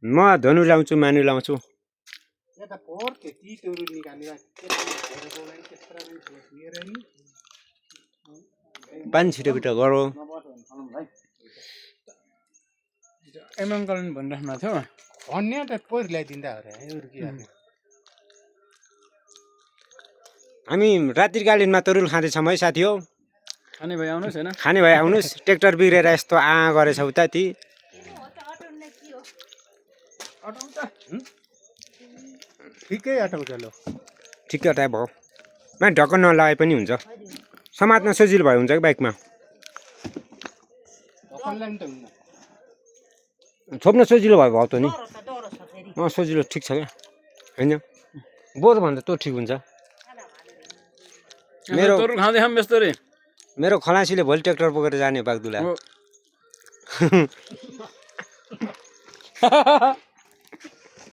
म धनु लाउँछु मानु लाउँछु यता पोहोर के टिटहरू निकालेर पानी छिटो गरौँ एमएम कलन भनिराख्नु थियो भन्ने त पोहोर ल्याइदिँदा हो रे अरू के गर्ने हामी रात्रिकालीनमा तरुल खाँदैछौँ है साथी हो खाने भाइ आउनुहोस् होइन खाने भए आउनुहोस् ट्र्याक्टर बिग्रेर यस्तो गरेछौ त ती ठिकै अटाउँछ लो ठिकै टाइप हो मा ढक्कन नलगाए पनि हुन्छ समात्न सजिलो भयो हुन्छ कि बाइकमा छोप्न सजिलो भयो त नि सजिलो ठिक छ क्या होइन बोधभन्दा तँ ठिक हुन्छ मेरो तरुल खाँदै खाम व्यस्त रे मेरो खलासीले भोलि ट्र्याक्टर बोकेर जाने बागदुला